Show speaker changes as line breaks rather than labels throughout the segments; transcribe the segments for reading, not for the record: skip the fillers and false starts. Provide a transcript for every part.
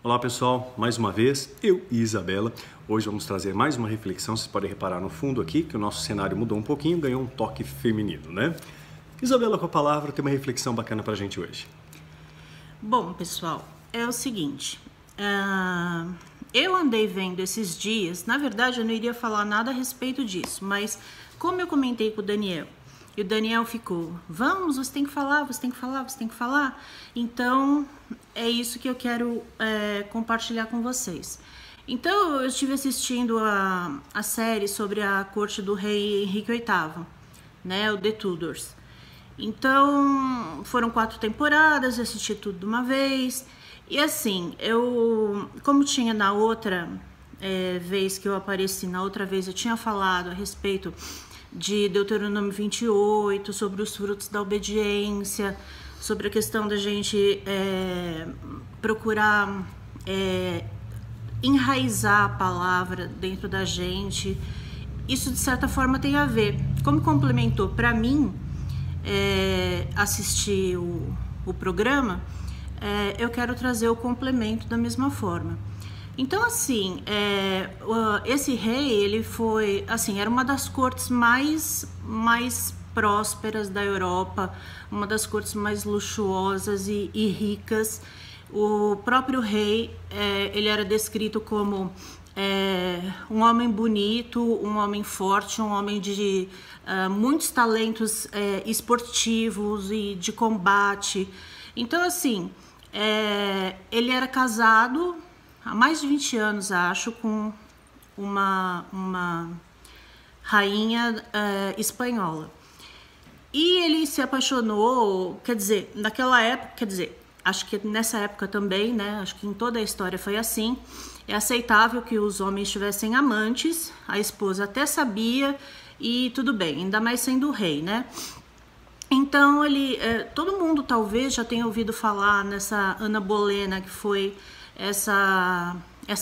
Olá pessoal, mais uma vez, eu e Isabela. Hoje vamos trazer mais uma reflexão. Vocês podem reparar no fundo aqui que o nosso cenário mudou um pouquinho, ganhou um toque feminino, né? Isabela, com a palavra, tem uma reflexão bacana pra gente hoje.
Bom, pessoal, é o seguinte, eu andei vendo esses dias, na verdade eu não iria falar nada a respeito disso, mas como eu comentei com o Daniel, e o Daniel ficou, vamos, você tem que falar, você tem que falar, você tem que falar, então é isso que eu quero compartilhar com vocês. Então eu estive assistindo a série sobre a corte do rei Henrique VIII, né, o The Tudors. Então, foram 4 temporadas, eu assisti tudo de uma vez. E assim, como tinha na outra vez que eu apareci, na outra vez eu tinha falado a respeito de Deuteronômio 28, sobre os frutos da obediência, sobre a questão da gente procurar enraizar a palavra dentro da gente. Isso, de certa forma, tem a ver. Como complementou para mim, assistir o programa, eu quero trazer o complemento da mesma forma. Então, assim, esse rei, ele foi, assim, era uma das cortes mais prósperas da Europa, uma das cortes mais luxuosas e ricas. O próprio rei, ele era descrito como um homem bonito, um homem forte, um homem de muitos talentos esportivos e de combate. Então, assim, ele era casado há mais de 20 anos, acho, com uma rainha espanhola. E ele se apaixonou, quer dizer, naquela época, acho que nessa época também, né? Acho que em toda a história foi assim. É aceitável que os homens tivessem amantes, a esposa até sabia e tudo bem, ainda mais sendo o rei, né? Então todo mundo talvez já tenha ouvido falar nessa Ana Bolena, que foi essa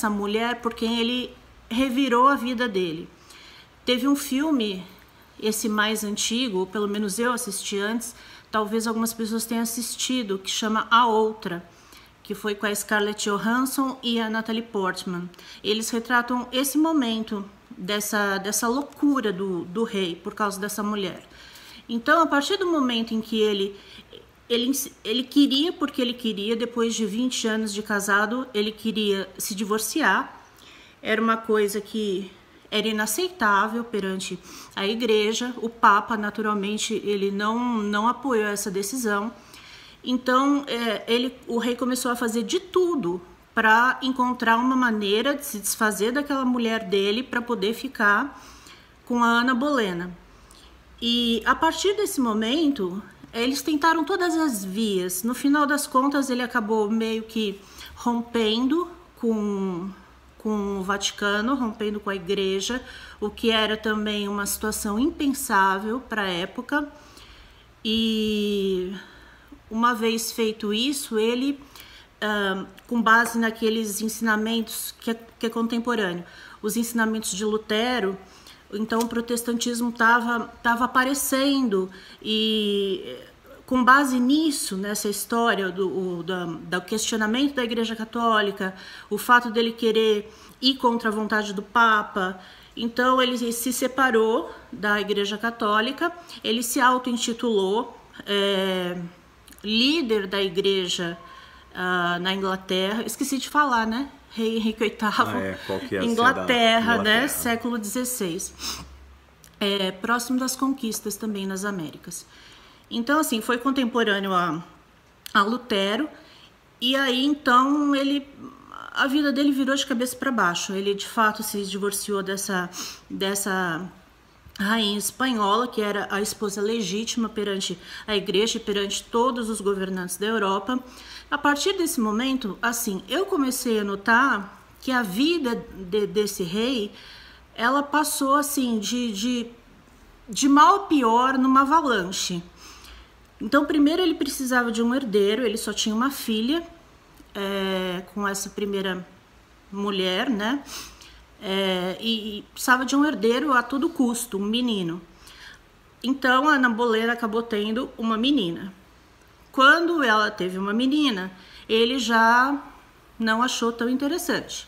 mulher por quem ele revirou a vida dele. Teve um filme, esse mais antigo, ou pelo menos eu assisti antes, talvez algumas pessoas tenham assistido, que chama A Outra, que foi com a Scarlett Johansson e a Natalie Portman. Eles retratam esse momento dessa loucura do rei por causa dessa mulher. Então, a partir do momento em que ele queria, porque ele queria, depois de 20 anos de casado, ele queria se divorciar. Era uma coisa que era inaceitável perante a igreja. O Papa, naturalmente, ele não apoiou essa decisão. Então, o rei começou a fazer de tudo para encontrar uma maneira de se desfazer daquela mulher dele para poder ficar com a Ana Bolena. E a partir desse momento, eles tentaram todas as vias. No final das contas, ele acabou meio que rompendo com o Vaticano, rompendo com a igreja, o que era também uma situação impensável para a época. E uma vez feito isso, ele, com base naqueles ensinamentos que é contemporâneo, os ensinamentos de Lutero, então o protestantismo estava aparecendo, e com base nisso, nessa história do questionamento da Igreja Católica, o fato dele querer ir contra a vontade do Papa, então ele se separou da Igreja Católica, ele se auto-intitulou líder da igreja na Inglaterra. Esqueci de falar, né? Rei Henrique VIII, Inglaterra, né? Século XVI. Próximo das conquistas também nas Américas. Então, assim, foi contemporâneo a Lutero. E aí, então, a vida dele virou de cabeça para baixo. Ele, de fato, se divorciou dessa rainha espanhola, que era a esposa legítima perante a igreja e perante todos os governantes da Europa. A partir desse momento, assim, eu comecei a notar que a vida desse rei, ela passou, assim, de mal a pior numa avalanche. Então, primeiro ele precisava de um herdeiro, ele só tinha uma filha com essa primeira mulher, né? E precisava de um herdeiro a todo custo, um menino. Então a Ana Bolena acabou tendo uma menina. Quando ela teve uma menina, ele já não achou tão interessante.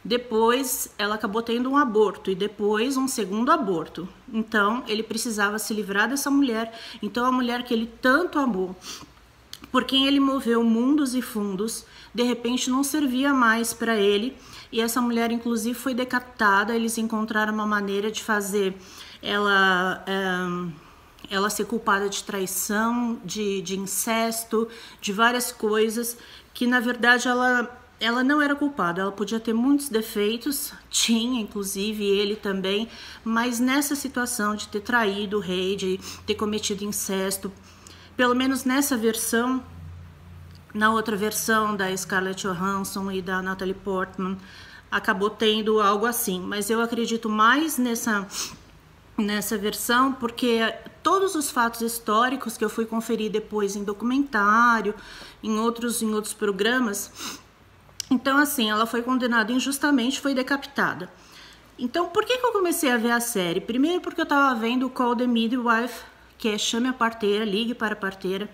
Depois ela acabou tendo um aborto e depois um segundo aborto. Então ele precisava se livrar dessa mulher. Então a mulher que ele tanto amou, por quem ele moveu mundos e fundos, de repente não servia mais para ele. E essa mulher inclusive foi decapitada. Eles encontraram uma maneira de fazer ela ser culpada de traição, de incesto, de várias coisas que na verdade ela não era culpada. Ela podia ter muitos defeitos, tinha inclusive ele também, mas nessa situação de ter traído o rei, de ter cometido incesto, pelo menos nessa versão, na outra versão da Scarlett Johansson e da Natalie Portman, acabou tendo algo assim. Mas eu acredito mais nessa versão, porque todos os fatos históricos que eu fui conferir depois em documentário, em outros programas, então assim, ela foi condenada injustamente, foi decapitada. Então por que eu comecei a ver a série? Primeiro porque eu tava vendo Call the Midwife, que é Chame a Parteira, Ligue para a Parteira.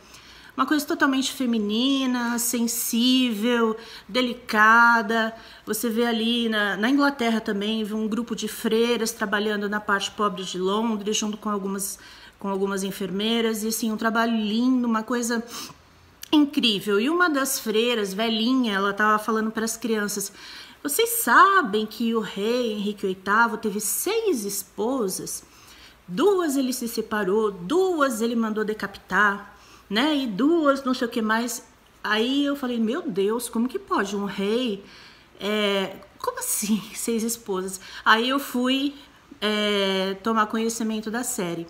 Uma coisa totalmente feminina, sensível, delicada. Você vê ali na Inglaterra também, um grupo de freiras trabalhando na parte pobre de Londres, junto com algumas enfermeiras. E assim, um trabalho lindo, uma coisa incrível. E uma das freiras, velhinha, ela estava falando para as crianças: vocês sabem que o rei Henrique VIII teve 6 esposas? 2 ele se separou, 2 ele mandou decapitar, né? E 2 não sei o que mais. Aí eu falei, meu Deus, como que pode um rei? Como assim 6 esposas? Aí eu fui tomar conhecimento da série.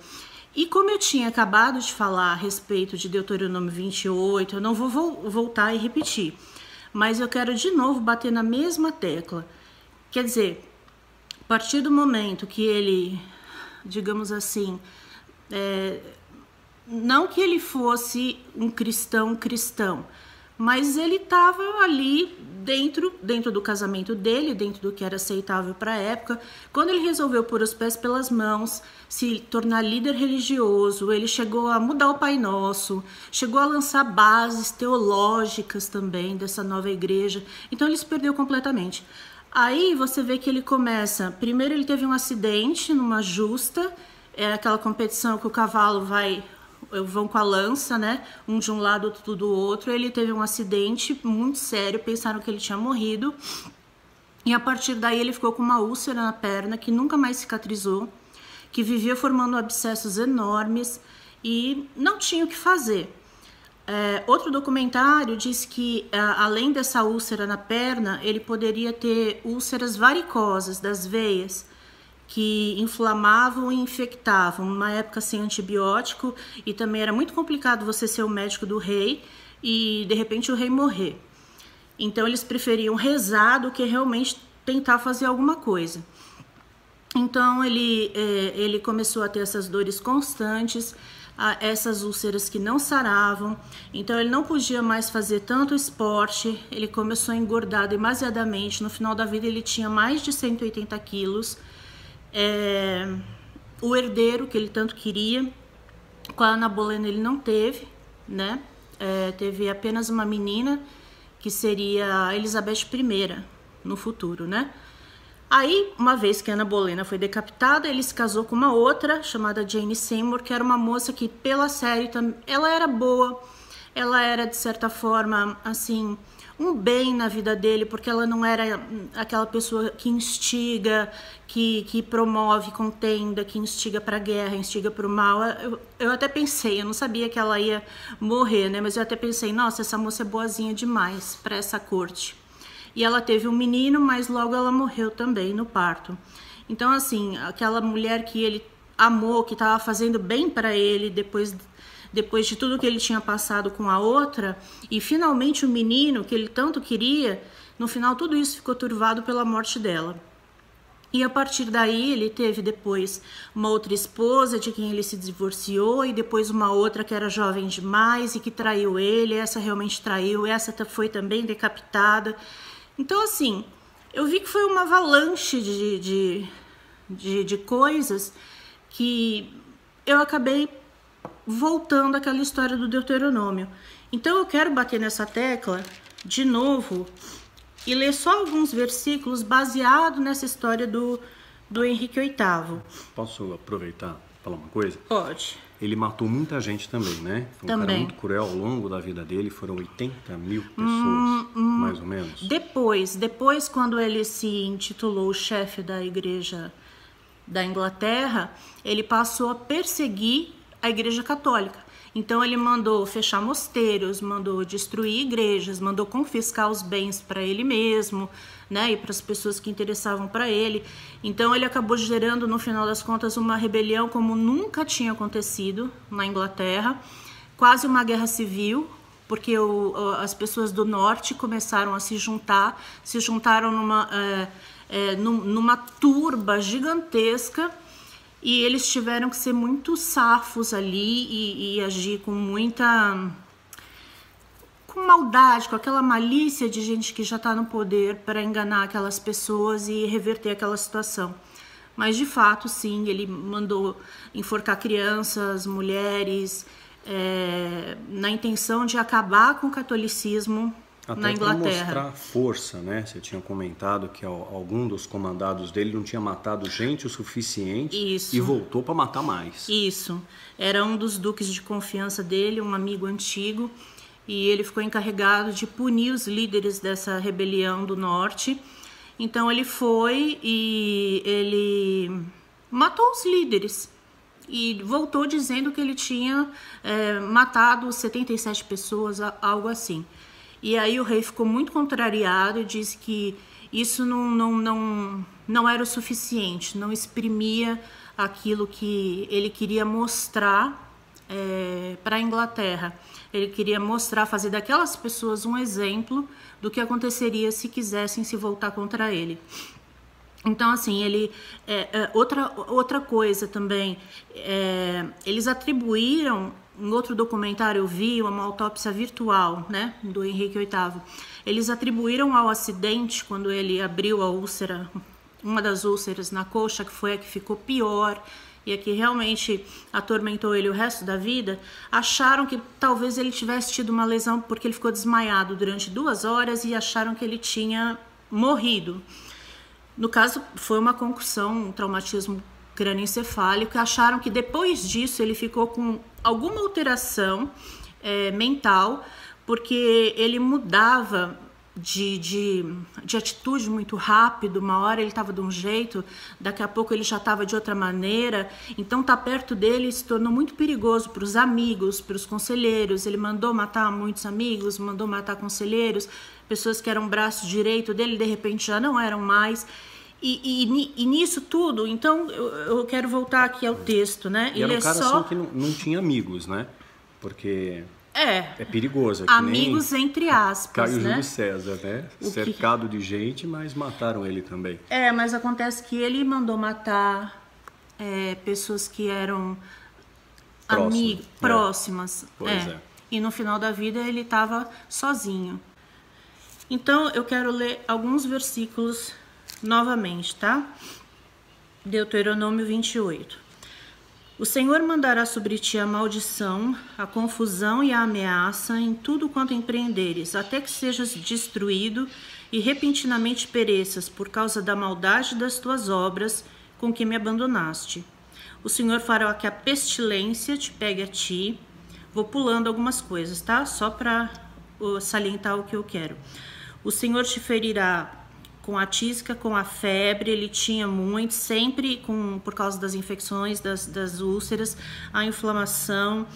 E como eu tinha acabado de falar a respeito de Deuteronômio 28, eu não vou voltar e repetir, mas eu quero de novo bater na mesma tecla. Quer dizer, a partir do momento que ele, digamos assim, não que ele fosse um cristão, mas ele estava ali dentro do casamento dele, dentro do que era aceitável para a época. Quando ele resolveu pôr os pés pelas mãos, se tornar líder religioso, ele chegou a mudar o Pai Nosso, chegou a lançar bases teológicas também dessa nova igreja. Então ele se perdeu completamente. Aí você vê que ele começa, primeiro ele teve um acidente numa justa, aquela competição que o cavalo vão com a lança, né? Um de um lado, outro do outro. Ele teve um acidente muito sério, pensaram que ele tinha morrido. E a partir daí ele ficou com uma úlcera na perna que nunca mais cicatrizou, que vivia formando abscessos enormes e não tinha o que fazer. Outro documentário diz que, além dessa úlcera na perna, ele poderia ter úlceras varicosas das veias, que inflamavam e infectavam, numa época sem antibiótico, e também era muito complicado você ser o médico do rei e de repente o rei morrer. Então eles preferiam rezar do que realmente tentar fazer alguma coisa. Então ele começou a ter essas dores constantes, essas úlceras que não saravam, então ele não podia mais fazer tanto esporte, ele começou a engordar demasiadamente. No final da vida ele tinha mais de 180 quilos. O herdeiro que ele tanto queria, com a Ana Bolena ele não teve, né? Teve apenas uma menina, que seria a Elizabeth I no futuro, né? Aí, uma vez que a Ana Bolena foi decapitada, ele se casou com uma outra, chamada Jane Seymour, que era uma moça que, pela série, ela era boa, ela era, de certa forma, assim, um bem na vida dele, porque ela não era aquela pessoa que instiga, que promove contenda, que instiga para guerra, instiga para o mal. Eu até pensei, eu não sabia que ela ia morrer, né? Mas eu até pensei, nossa, essa moça é boazinha demais para essa corte. E ela teve um menino, mas logo ela morreu também no parto. Então, assim, aquela mulher que ele amou, que estava fazendo bem para ele depois de tudo que ele tinha passado com a outra, e finalmente o menino que ele tanto queria, no final tudo isso ficou turvado pela morte dela. E a partir daí ele teve depois uma outra esposa de quem ele se divorciou, e depois uma outra que era jovem demais e que traiu ele. Essa realmente traiu, essa foi também decapitada. Então, assim, eu vi que foi uma avalanche de coisas que eu acabei voltando àquela história do Deuteronômio. Então eu quero bater nessa tecla de novo, e ler só alguns versículos baseado nessa história do Henrique VIII.
Posso aproveitar e falar uma coisa?
Pode.
Ele matou muita gente também, né? Foi um cara muito cruel ao longo da vida dele. Foram 80 mil pessoas, mais ou menos.
Depois, quando ele se intitulou chefe da igreja da Inglaterra, ele passou a perseguir a igreja católica. Então ele mandou fechar mosteiros, mandou destruir igrejas, mandou confiscar os bens para ele mesmo, né, e para as pessoas que interessavam para ele. Então ele acabou gerando, no final das contas, uma rebelião como nunca tinha acontecido na Inglaterra, quase uma guerra civil, porque as pessoas do norte começaram a se juntaram numa turba gigantesca. E eles tiveram que ser muito safos ali e agir com maldade, com aquela malícia de gente que já está no poder para enganar aquelas pessoas e reverter aquela situação. Mas de fato, sim, ele mandou enforcar crianças, mulheres, na intenção de acabar com o catolicismo na Inglaterra.
Até para mostrar força, né? Você tinha comentado que algum dos comandados dele não tinha matado gente o suficiente.
Isso.
E voltou para matar mais.
Isso. Era um dos duques de confiança dele, um amigo antigo, e ele ficou encarregado de punir os líderes dessa rebelião do norte. Então ele foi e ele matou os líderes e voltou dizendo que ele tinha matado 77 pessoas, algo assim. E aí o rei ficou muito contrariado e disse que isso não era o suficiente, não exprimia aquilo que ele queria mostrar para a Inglaterra. Ele queria mostrar, fazer daquelas pessoas um exemplo do que aconteceria se quisessem se voltar contra ele. Então, assim, outra coisa também, eles atribuíram, em outro documentário eu vi, uma autópsia virtual, né, do Henrique VIII, eles atribuíram ao acidente, quando ele abriu a úlcera, uma das úlceras na coxa, que foi a que ficou pior e a que realmente atormentou ele o resto da vida, acharam que talvez ele tivesse tido uma lesão porque ele ficou desmaiado durante 2 horas e acharam que ele tinha morrido. No caso, foi uma concussão, um traumatismo crânioencefálico. Acharam que depois disso ele ficou com alguma alteração mental, porque ele mudava de atitude muito rápido. Uma hora ele estava de um jeito, daqui a pouco ele já estava de outra maneira. Então estar perto dele se tornou muito perigoso para os amigos, para os conselheiros. Ele mandou matar muitos amigos, mandou matar conselheiros, pessoas que eram braço direito dele, de repente já não eram mais. E nisso tudo, então eu quero voltar aqui ao texto, né?
E era um cara assim que não tinha amigos, né? Porque é perigoso. É
amigos entre aspas,
Caio
né?
Júlio César, né? Cercado de gente, mas mataram ele também.
Mas acontece que ele mandou matar pessoas que eram próximas.
Pois é.
E no final da vida ele estava sozinho. Então eu quero ler alguns versículos novamente, tá? Deuteronômio 28. O Senhor mandará sobre ti a maldição, a confusão e a ameaça em tudo quanto empreenderes, até que sejas destruído e repentinamente pereças por causa da maldade das tuas obras com que me abandonaste. O Senhor fará que a pestilência te pegue a ti. Vou pulando algumas coisas, tá? Só para salientar o que eu quero. O Senhor te ferirá com a tísica, com a febre. Ele tinha muito, sempre por causa das infecções, das úlceras, a inflamação.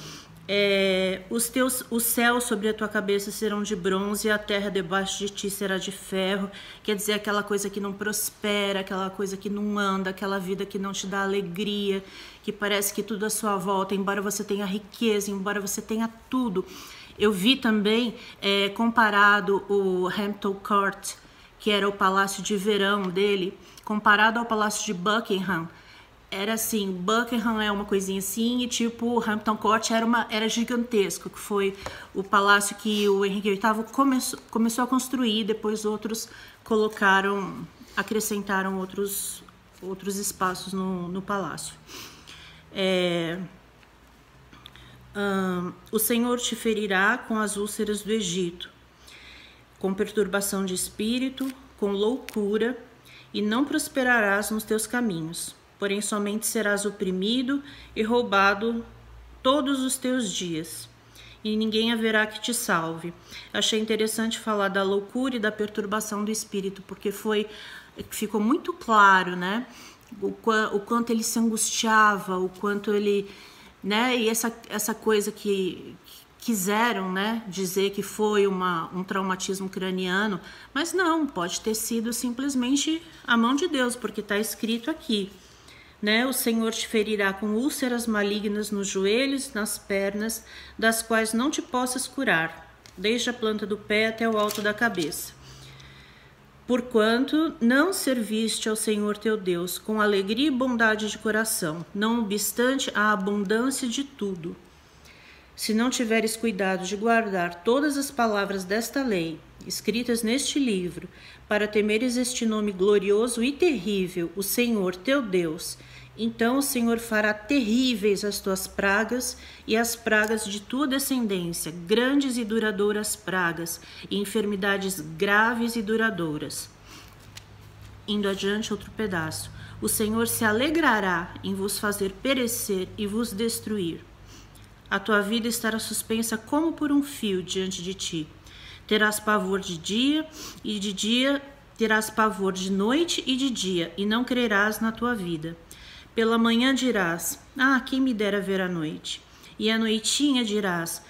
Os céus sobre a tua cabeça serão de bronze e a terra debaixo de ti será de ferro. Quer dizer, aquela coisa que não prospera, aquela coisa que não anda, aquela vida que não te dá alegria, que parece que tudo à sua volta, embora você tenha riqueza, embora você tenha tudo. Eu vi também comparado o Hampton Court, que era o palácio de verão dele, comparado ao palácio de Buckingham. Era assim, Buckingham é uma coisinha assim, e tipo, Hampton Court era gigantesco, que foi o palácio que o Henrique VIII começou a construir, depois outros acrescentaram outros espaços no palácio. O Senhor te ferirá com as úlceras do Egito. com perturbação de espírito, com loucura, e não prosperarás nos teus caminhos, porém somente serás oprimido e roubado todos os teus dias, e ninguém haverá que te salve. Achei interessante falar da loucura e da perturbação do espírito, porque ficou muito claro, né? O quanto ele se angustiava, o quanto ele, né? E essa coisa que quiseram, né, dizer que foi um traumatismo craniano, mas não, pode ter sido simplesmente a mão de Deus, porque está escrito aqui, né? O Senhor te ferirá com úlceras malignas nos joelhos, nas pernas, das quais não te possas curar, desde a planta do pé até o alto da cabeça. Porquanto não serviste ao Senhor teu Deus com alegria e bondade de coração, não obstante a abundância de tudo. Se não tiveres cuidado de guardar todas as palavras desta lei, escritas neste livro, para temeres este nome glorioso e terrível, o Senhor teu Deus, então o Senhor fará terríveis as tuas pragas e as pragas de tua descendência, grandes e duradouras pragas, e enfermidades graves e duradouras. Indo adiante, outro pedaço. O Senhor se alegrará em vos fazer perecer e vos destruir. A tua vida estará suspensa como por um fio diante de ti. Terás pavor de dia, e de dia terás pavor de noite e de dia, e não crerás na tua vida. Pela manhã dirás, quem me dera ver a noite. E à noitinha dirás,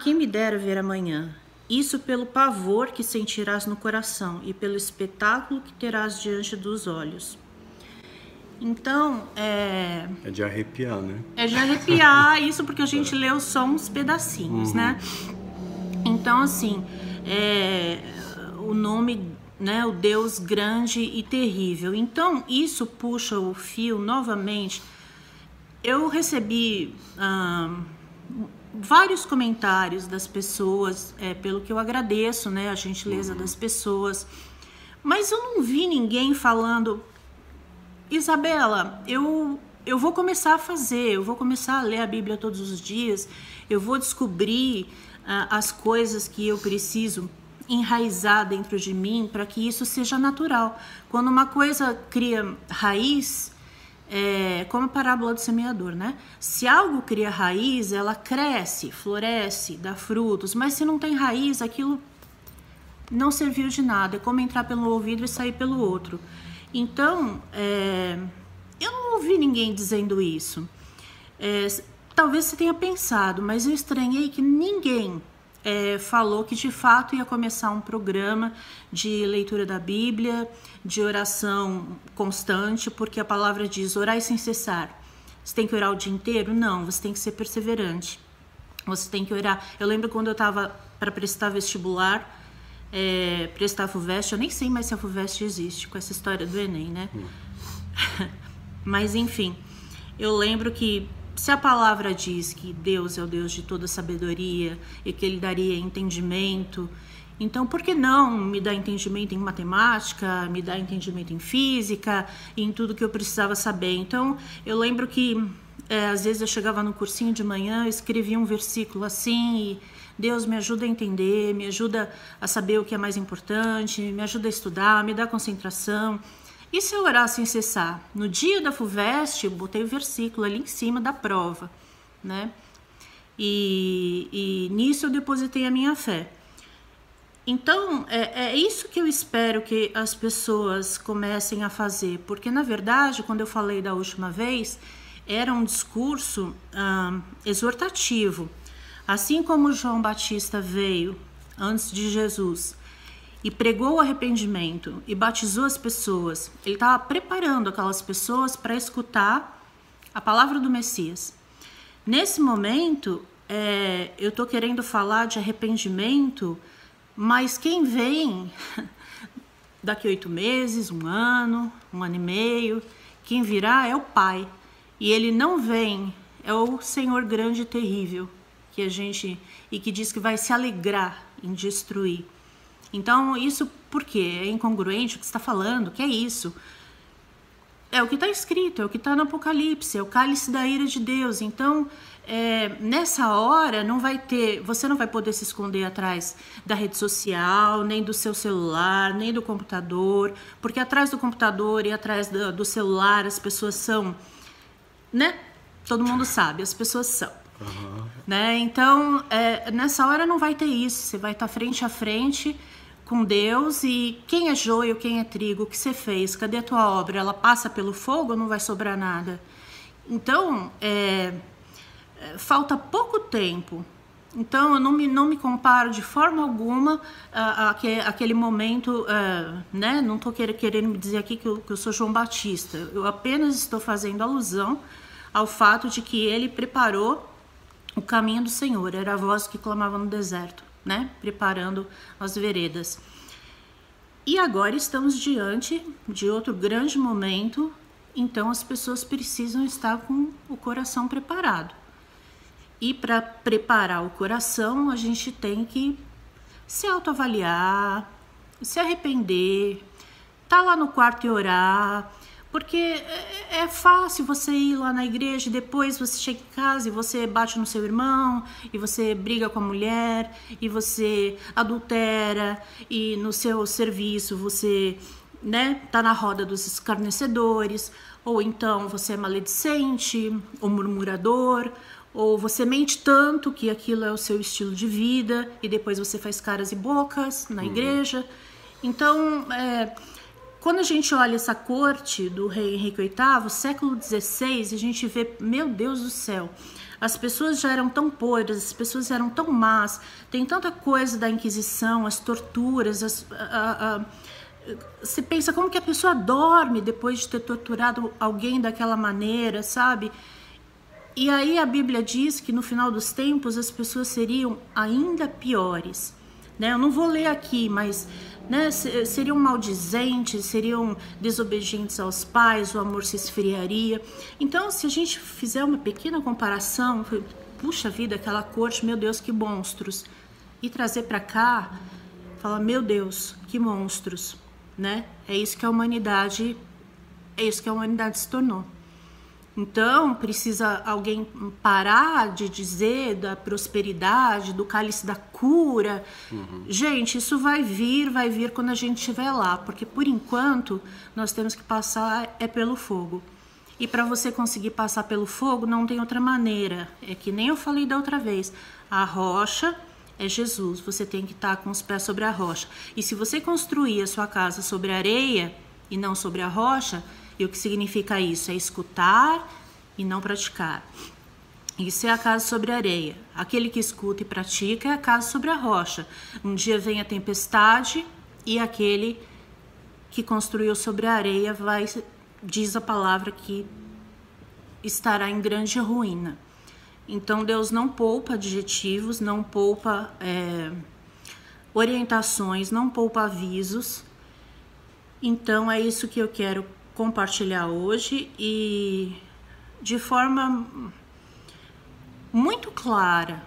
quem me dera ver a manhã. Isso pelo pavor que sentirás no coração, e pelo espetáculo que terás diante dos olhos. Então, é
de arrepiar, né?
É de arrepiar, isso porque a gente leu só uns pedacinhos, né? Então, assim, o nome, né? O Deus grande e terrível. Então, isso puxa o fio novamente. Eu recebi vários comentários das pessoas, pelo que eu agradeço, né? A gentileza das pessoas. Mas eu não vi ninguém falando... Isabela, eu vou começar a fazer, eu vou começar a ler a Bíblia todos os dias, eu vou descobrir as coisas que eu preciso enraizar dentro de mim para que isso seja natural. Quando uma coisa cria raiz, como a parábola do semeador, né? Se algo cria raiz, ela cresce, floresce, dá frutos, mas se não tem raiz, aquilo não serviu de nada, é como entrar pelo ouvido e sair pelo outro. Então, eu não ouvi ninguém dizendo isso. Talvez você tenha pensado, mas eu estranhei que ninguém falou que de fato ia começar um programa de leitura da Bíblia, de oração constante, porque a palavra diz orai sem cessar. Você tem que orar o dia inteiro? Não, você tem que ser perseverante. Você tem que orar. Eu lembro quando eu estava para prestar vestibular, prestar a FUVEST, eu nem sei mais se a FUVEST existe com essa história do Enem, né? Mas enfim, eu lembro que se a palavra diz que Deus é o Deus de toda sabedoria e que Ele daria entendimento, então por que não me dar entendimento em matemática, me dar entendimento em física e em tudo que eu precisava saber? Então eu lembro que às vezes eu chegava no cursinho de manhã, escrevia um versículo assim e Deus me ajuda a entender, me ajuda a saber o que é mais importante, me ajuda a estudar, me dá concentração. E se eu orar sem cessar? No dia da FUVEST, eu botei o versículo ali em cima da prova, né? E nisso eu depositei a minha fé. Então, é isso que eu espero que as pessoas comecem a fazer, porque na verdade, quando eu falei da última vez, era um discurso exortativo. Assim como João Batista veio antes de Jesus e pregou o arrependimento e batizou as pessoas, ele estava preparando aquelas pessoas para escutar a palavra do Messias. Nesse momento, eu estou querendo falar de arrependimento, mas quem vem daqui 8 meses, 1 ano, 1 ano e meio, quem virá é o Pai. E ele não vem, é o Senhor grande e terrível, e que diz que vai se alegrar em destruir. Então, isso por quê? É incongruente o que você está falando? Que é isso? é o que está escrito, é o que está no Apocalipse, é o cálice da ira de Deus. Então, nessa hora, você não vai poder se esconder atrás da rede social, nem do seu celular, nem do computador, porque atrás do computador e atrás do celular as pessoas são, né? Todo mundo sabe, as pessoas são.
Uhum.
Né? Então, nessa hora não vai ter isso, você vai estar frente a frente com Deus, e quem é joio, quem é trigo, o que você fez, cadê a tua obra? Ela passa pelo fogo ou não vai sobrar nada? Então, falta pouco tempo. Então, eu não me comparo de forma alguma àquele momento, né? Não estou querendo me dizer aqui que eu sou João Batista, eu apenas estou fazendo alusão ao fato de que ele preparou o caminho do Senhor, era a voz que clamava no deserto, né? Preparando as veredas. E agora estamos diante de outro grande momento, então as pessoas precisam estar com o coração preparado. E para preparar o coração, a gente tem que se autoavaliar, se arrepender, tá lá no quarto e orar, porque é fácil você ir lá na igreja e depois você chega em casa e você bate no seu irmão, e você briga com a mulher, e você adultera, e no seu serviço você, né, tá na roda dos escarnecedores, ou então você é maledicente, ou murmurador, ou você mente tanto que aquilo é o seu estilo de vida, e depois você faz caras e bocas na igreja. Então, quando a gente olha essa corte do rei Henrique VIII, século XVI, a gente vê, meu Deus do céu, as pessoas já eram tão podres, as pessoas eram tão más, tem tanta coisa da Inquisição, as torturas, você pensa como que a pessoa dorme depois de ter torturado alguém daquela maneira, sabe? E aí a Bíblia diz que no final dos tempos as pessoas seriam ainda piores, né? Eu não vou ler aqui, mas, né, seriam maldizentes, seriam desobedientes aos pais, o amor se esfriaria. Então, se a gente fizer uma pequena comparação, puxa vida, aquela corte, meu Deus, que monstros, e trazer para cá, falar, meu Deus, que monstros, né? É isso que a humanidade se tornou. Então, precisa alguém parar de dizer da prosperidade, do cálice da cura. Gente, isso vai vir quando a gente estiver lá, porque por enquanto nós temos que passar pelo fogo. E para você conseguir passar pelo fogo, não tem outra maneira. É que nem eu falei da outra vez, a rocha é Jesus, você tem que estar com os pés sobre a rocha. E se você construir a sua casa sobre a areia e não sobre a rocha, e o que significa isso? É escutar e não praticar. Isso é a casa sobre a areia. Aquele que escuta e pratica é a casa sobre a rocha. Um dia vem a tempestade e aquele que construiu sobre a areia diz a palavra que estará em grande ruína. Então Deus não poupa adjetivos, não poupa orientações, não poupa avisos. Então é isso que eu quero compartilhar hoje, e de forma muito clara,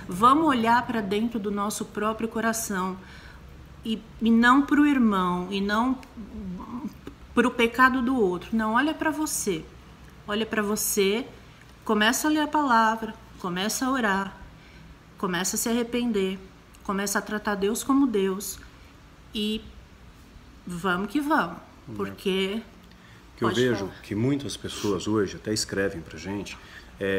vamos olhar para dentro do nosso próprio coração e não para o irmão, e não para o pecado do outro. Não, olha para você, começa a ler a palavra, começa a orar, começa a se arrepender, começa a tratar Deus como Deus, e vamos que vamos, porque
eu vejo que muitas pessoas hoje até escrevem pra gente,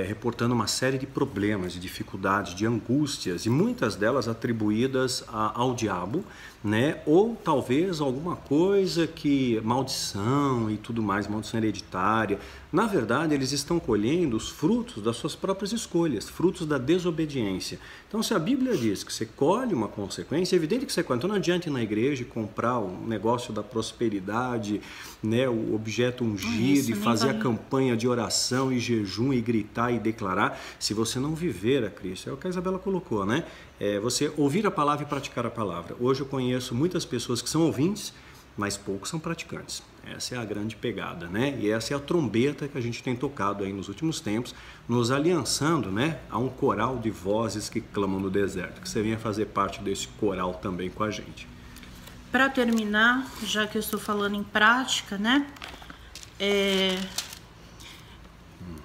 reportando uma série de problemas, de dificuldades, de angústias, e muitas delas atribuídas ao diabo, né? Ou talvez alguma coisa que, maldição e tudo mais, maldição hereditária. Na verdade, eles estão colhendo os frutos das suas próprias escolhas, frutos da desobediência. Então, se a Bíblia diz que você colhe uma consequência, é evidente que você colhe. Então, não adianta ir na igreja e comprar um negócio da prosperidade, né, o objeto ungido, e fazer a campanha de oração e jejum e gritar e declarar, se você não viver a Cristo. É o que a Isabela colocou, né? Você ouvir a palavra e praticar a palavra. Hoje eu conheço muitas pessoas que são ouvintes, mas poucos são praticantes. Essa é a grande pegada, né? E essa é a trombeta que a gente tem tocado aí nos últimos tempos, nos aliançando, né, a um coral de vozes que clamam no deserto. Que você venha fazer parte desse coral também com a gente.
para terminar, já que eu estou falando em prática, né?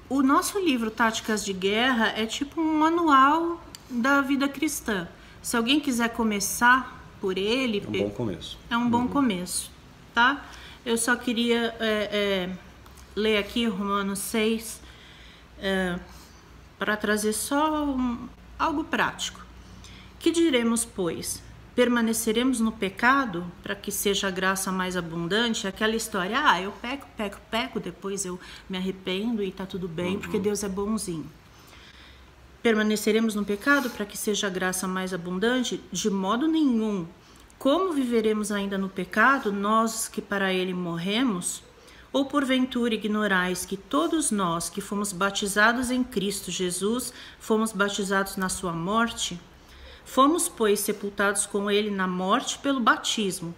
O nosso livro Táticas de Guerra é tipo um manual da vida cristã. Se alguém quiser começar por ele...
É um bom começo.
É um bom começo, tá? Eu só queria ler aqui Romanos 6 para trazer só algo prático. Que diremos, pois? Permaneceremos no pecado para que seja a graça mais abundante? Aquela história, eu peco, depois eu me arrependo e tá tudo bem, porque Deus é bonzinho. Permaneceremos no pecado para que seja a graça mais abundante? De modo nenhum. Como viveremos ainda no pecado, nós que para ele morremos? Ou porventura ignorais que todos nós que fomos batizados em Cristo Jesus, fomos batizados na sua morte? Fomos, pois, sepultados com ele na morte pelo batismo,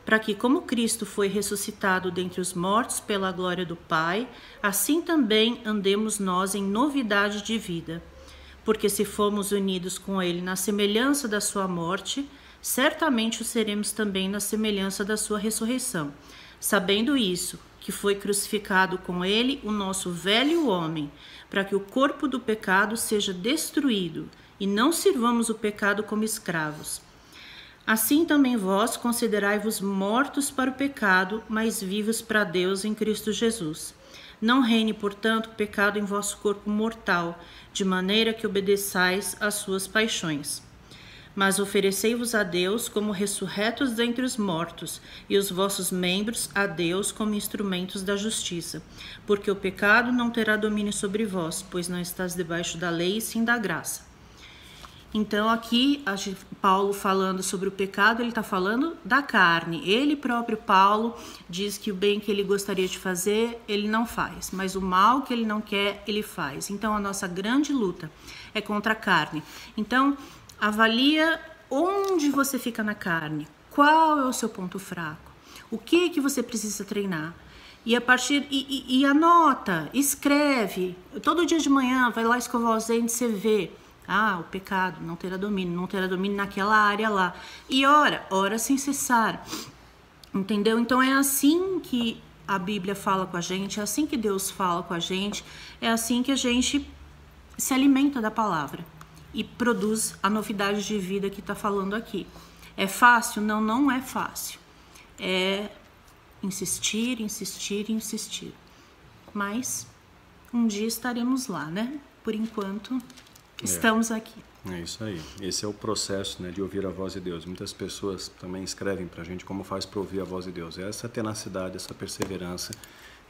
para que, como Cristo foi ressuscitado dentre os mortos pela glória do Pai, assim também andemos nós em novidade de vida. Porque se fomos unidos com ele na semelhança da sua morte, certamente o seremos também na semelhança da sua ressurreição. Sabendo isso, que foi crucificado com ele o nosso velho homem, para que o corpo do pecado seja destruído, e não sirvamos o pecado como escravos. Assim também vós considerai-vos mortos para o pecado, mas vivos para Deus em Cristo Jesus. Não reine, portanto, o pecado em vosso corpo mortal, de maneira que obedeçais às suas paixões. Mas oferecei-vos a Deus como ressurretos dentre os mortos, e os vossos membros a Deus como instrumentos da justiça. Porque o pecado não terá domínio sobre vós, pois não estás debaixo da lei, e sim da graça. Então aqui, Paulo falando sobre o pecado, ele está falando da carne. Ele próprio, Paulo, diz que o bem que ele gostaria de fazer, ele não faz. Mas o mal que ele não quer, ele faz. Então a nossa grande luta é contra a carne. Então avalia onde você fica na carne. Qual é o seu ponto fraco? O que você precisa treinar? E a partir e anota, escreve. Todo dia de manhã, vai lá escovar os dentes, você vê. O pecado não terá domínio naquela área lá. E ora sem cessar. Entendeu? Então é assim que a Bíblia fala com a gente, é assim que Deus fala com a gente, é assim que a gente se alimenta da palavra e produz a novidade de vida que está falando aqui. É fácil? Não, não é fácil. É insistir. Mas um dia estaremos lá, né? Por enquanto... Estamos aqui.
É isso aí. Esse é o processo, né, de ouvir a voz de Deus. Muitas pessoas também escrevem para a gente como faz para ouvir a voz de Deus. Essa tenacidade, essa perseverança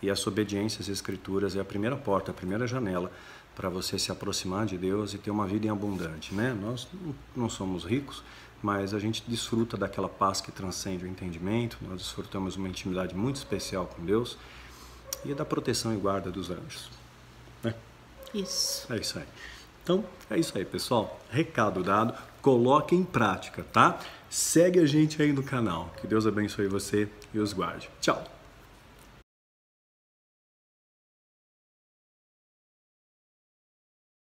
e essa obediência às Escrituras é a primeira porta, a primeira janela para você se aproximar de Deus e ter uma vida em abundante, né? Nós não somos ricos, mas a gente desfruta daquela paz que transcende o entendimento. Nós desfrutamos uma intimidade muito especial com Deus e da proteção e guarda dos anjos, né?
Isso.
É isso aí. Então, é isso aí, pessoal. Recado dado, coloque em prática, tá? Segue a gente aí no canal. Que Deus abençoe você e os guarde. Tchau!